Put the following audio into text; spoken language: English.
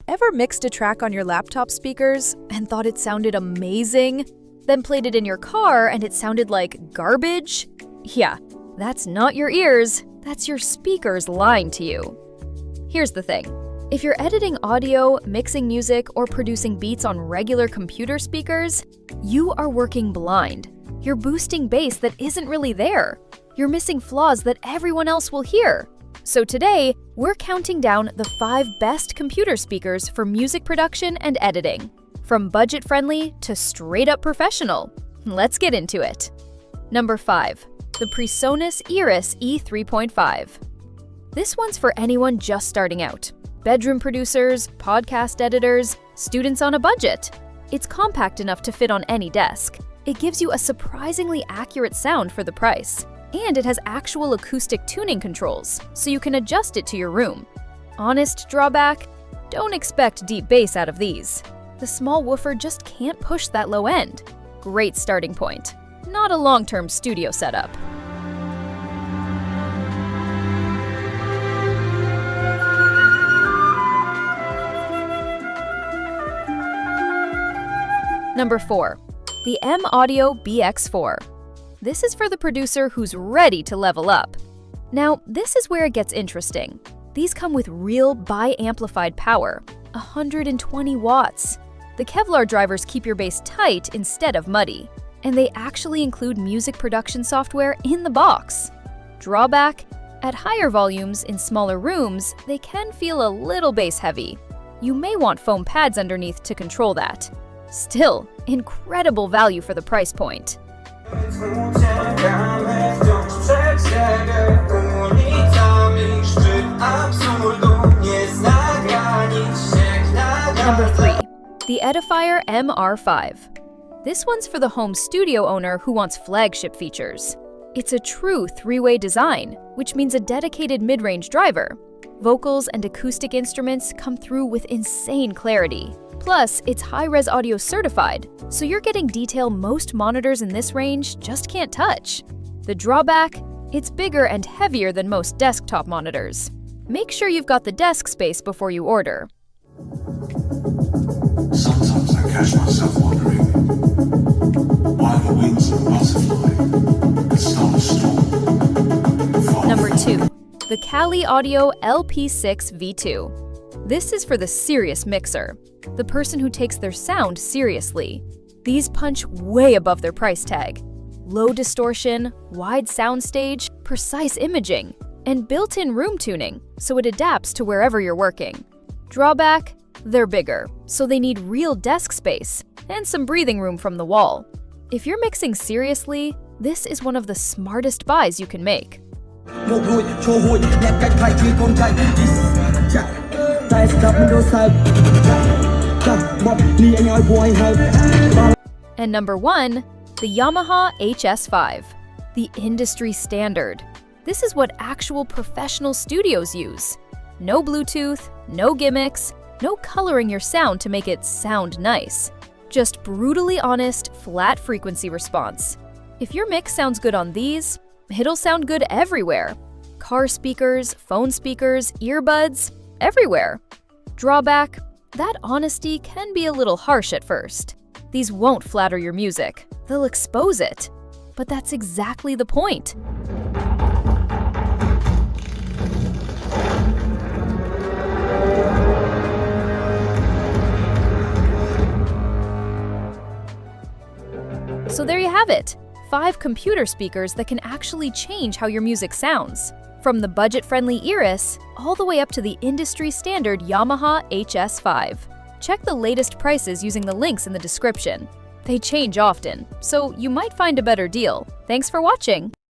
Ever mixed a track on your laptop speakers and thought it sounded amazing? Then played it in your car and it sounded like garbage? Yeah, that's not your ears, that's your speakers lying to you. Here's the thing. If you're editing audio, mixing music, or producing beats on regular computer speakers, you are working blind. You're boosting bass that isn't really there. You're missing flaws that everyone else will hear. So today, we're counting down the 5 best computer speakers for music production and editing. From budget-friendly to straight-up professional. Let's get into it. Number 5. The PreSonus Eris E3.5. This one's for anyone just starting out. Bedroom producers, podcast editors, students on a budget. It's compact enough to fit on any desk. It gives you a surprisingly accurate sound for the price. And it has actual acoustic tuning controls, so you can adjust it to your room. Honest drawback? Don't expect deep bass out of these. The small woofer just can't push that low end. Great starting point. Not a long-term studio setup. Number 4. The M-Audio BX4. This is for the producer who's ready to level up. Now, this is where it gets interesting. These come with real bi-amplified power, 120 watts. The Kevlar drivers keep your bass tight instead of muddy, and they actually include music production software in the box. Drawback? At higher volumes in smaller rooms, they can feel a little bass heavy. You may want foam pads underneath to control that. Still, incredible value for the price point. Number 3. The Edifier MR5. This one's for the home studio owner who wants flagship features. It's a true 3-way design, which means a dedicated mid-range driver. Vocals and acoustic instruments come through with insane clarity. Plus, it's high-res audio certified, so you're getting detail most monitors in this range just can't touch. The drawback? It's bigger and heavier than most desktop monitors. Make sure you've got the desk space before you order. Sometimes I catch myself wondering why the wings of a butterfly could start a storm. Number 2. The Kali Audio LP6 V2. This is for the serious mixer, the person who takes their sound seriously. These punch way above their price tag. Low distortion, wide soundstage, precise imaging, and built-in room tuning, so it adapts to wherever you're working. Drawback? They're bigger, so they need real desk space and some breathing room from the wall. If you're mixing seriously, this is one of the smartest buys you can make. And number 1, the Yamaha HS5, the industry standard. This is what actual professional studios use. No Bluetooth, no gimmicks, no coloring your sound to make it sound nice. Just brutally honest, flat frequency response. If your mix sounds good on these, it'll sound good everywhere. Car speakers, phone speakers, earbuds, everywhere. Drawback? That honesty can be a little harsh at first. These won't flatter your music, they'll expose it. But that's exactly the point. So there you have it, 5 computer speakers that can actually change how your music sounds. From the budget-friendly Eris, all the way up to the industry-standard Yamaha HS5. Check the latest prices using the links in the description. They change often, so you might find a better deal. Thanks for watching!